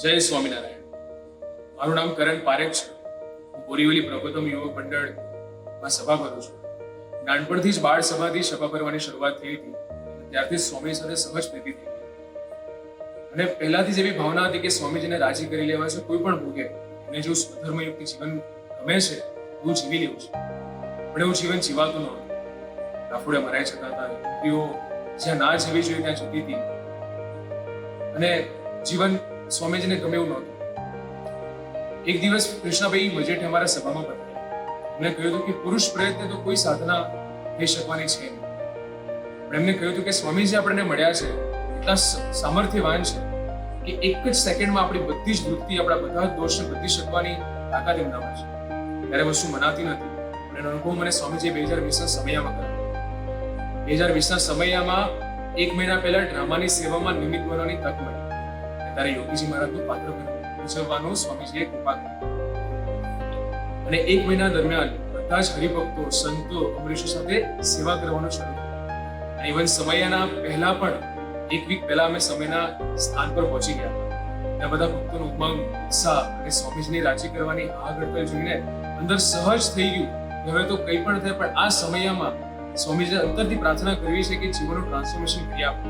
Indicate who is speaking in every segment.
Speaker 1: જય સ્વામિનારાયણ. મારું નામ કરણ પારેખ છે. હું બોરીવલી પ્રબોધમ યુવક મંડળમાં સભા કરું છું. નાનપણથી જ બાળ સભાથી સભા કરવાની શરૂઆત થઈ હતી. ત્યારથી સ્વામી સાથે સહજ પ્રીતિ થઈ અને પહેલાથી જ એવી ભાવના હતી કે સ્વામીજીને રાજી કરી લેવા છે. કોઈ પણ ભોગે એને જો સ્વધર્મયુક્ત જીવન ગમે છે એવું જીવી લેવું છે, પણ એવું જીવન જીવાતું નહોતું. રાફોડે મરાઈ જતા હતા, વ્યક્તિઓ જ્યાં ના જવી જોઈએ ત્યાં જતી હતી અને જીવન સ્વામીજીને ગમે એવું નહોતું. એક દિવસ કૃષ્ણભાઈ મજેઠે અમારા સભામાં બતાવ્યા. એમને કહ્યું હતું કે પુરુષ પ્રયત્ન તો કોઈ સાધના થઈ શકવાની છે નહીં. પણ એમને કહ્યું હતું કે સ્વામીજી આપણને મળ્યા છે એટલા સામર્થ્યવાન છે કે એક જ સેકન્ડમાં આપણી બધી જ વૃત્તિ, આપણા બધા જ દોષને બદલી શકવાની તાકાત એમનામાં છે. ત્યારે વસ્તુ મનાતી નથી. પણ એનો અનુભવ મને સ્વામીજીએ 2020ના સમયમાં કર્યો. 2020ના સમયમાં 1 મહિના પહેલા ડ્રામાની સેવામાં નિમિત્ત બનવાની તક મળી. ત્યારે યોગીજી મહારાજનું પાત્ર ભજવવાનું સ્વામીજીએ કૃપા કરી અને 1 મહિના દરમિયાન બધા જ હરિભક્તો, સંતો, અમરીશો સાથે સેવા કરવાનું શરૂ કર્યું. અને ઇવન સમયના પહેલા પણ 1 વીક પહેલા અમે સમયના સ્થાન પર પહોંચી ગયા. અને બધા ભક્તોનો ઉમંગ, ઉત્સાહ અને સ્વામીજીની રાજી કરવાની આગળ જોઈને અંદર સહજ થઈ ગયું. હવે તો કંઈ પણ થાય, પણ આ સમયમાં સ્વામીજી અંતરથી પ્રાર્થના કરવી છે કે જીવનનું ટ્રાન્સફોર્મેશન કરી આપો.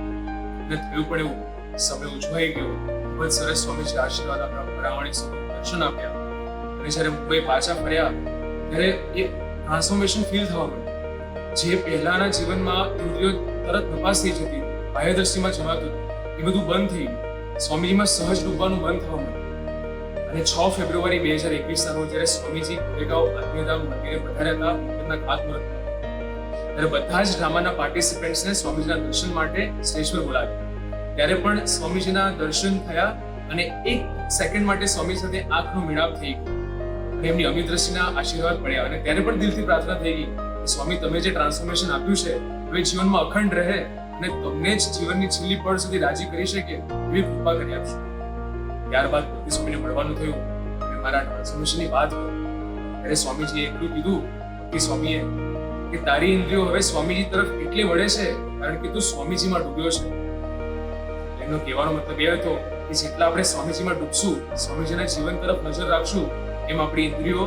Speaker 1: અને થયું પણ એવું. સમય ઉજવાઈ ગયો. ખૂબ જ સરસ સ્વામીજી આશીર્વાદ આપ્યા, પ્રામાણિક દર્શન આપ્યા. અને જ્યારે મુંબઈ પાછા ફર્યા ત્યારે એ ટ્રાન્સફોર્મેશન ફીલ થવા મળ્યું. જે પહેલાના જીવનમાં ઇન્દ્રિયો તરત નપાસ થઈ જતી, બાહ્યદ્રષ્ટિમાં જવાતું, એ બધું બંધ થઈ ગયું. સ્વામીજીમાં સહજ ડૂબવાનું બંધ થવા મળ્યું. અને 6 ફેબ્રુઆરી 2021ના રોજ જ્યારે સ્વામીજી ગોરેગાંવ આત્મીયધામ મંદિરે પધાર્યા હતા, તેમના ખાતમુહૂર્ત ત્યારે બધા જ ડ્રામાના પાર્ટિસિપન્ટ્સને સ્વામીજીના દર્શન માટે સ્ટેજ પર બોલાવ્યા. ત્યારે પણ સ્વામીજીના દર્શન થયા અને 1 સેકન્ડ માટે સ્વામી સાથે આંખનો મિલાપ થઈ ગયો અને એમની અમિત દ્રષ્ટિના આશીર્વાદ પડ્યા. અને ત્યારે પણ દિલથી પ્રાર્થના થઈ ગઈ કે સ્વામી, તમે જે ટ્રાન્સફોર્મેશન આપ્યું છે હવે જીવનમાં અખંડ રહે અને તમને જ જીવનની છેલ્લી પળ સુધી રાજી કરી શકે એવી કૃપા કરી આપશો. ત્યારબાદ ભક્તિ સ્વામીને મળવાનું થયું અને મારા ટ્રાન્સફોર્મેશનની વાત કરી ત્યારે સ્વામીજીએ એટલું કીધું કે સ્વામીએ કે તારી ઇન્દ્રિયો હવે સ્વામીજી તરફ એટલી વળે છે કારણ કે તું સ્વામીજીમાં ડૂબ્યો છે. એનો કહેવાનો મતલબ એ હતો કે જેટલા આપણે સ્વામીજીમાં ડૂબશું, સ્વામીજીના જીવન તરફ નજર રાખશું, એમ આપણી ઇન્દ્રિયો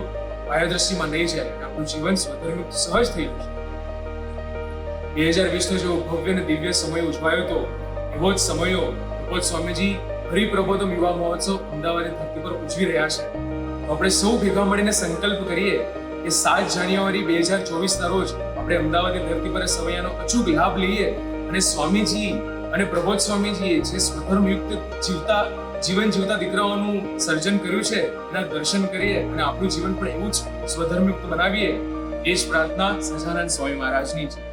Speaker 1: બાહ્યદ્રષ્ટિમાં નહીં જાય, આપણું જીવન સ્વધર્મયુક્ત સહજ થઈ જશે. 2020નો જેવો ભવ્ય અને દિવ્ય સમય ઉજવાયો હતો, એવો જ સમયો ભગવત સ્વામીજી હરિપ્રબોધમ યુવા મહોત્સવ અમદાવાદની ધરતી પર ઉજવી રહ્યા છે. આપણે સૌ ભેગા મળીને સંકલ્પ કરીએ કે 7 જાન્યુઆરી 2024ના રોજ આપણે અમદાવાદની ધરતી પર સમયનો અચૂક લાભ લઈએ અને સ્વામીજી અને પ્રબોધ સ્વામીજીએ જે સ્વધર્મયુક્ત જીવન જીવતા દીકરાઓનું સર્જન કર્યું છે એના દર્શન કરીએ અને આપણું જીવન પણ એવું જ સ્વધર્મયુક્ત બનાવીએ. એ જ પ્રાર્થના સહજાનંદ સ્વામી મહારાજની છે.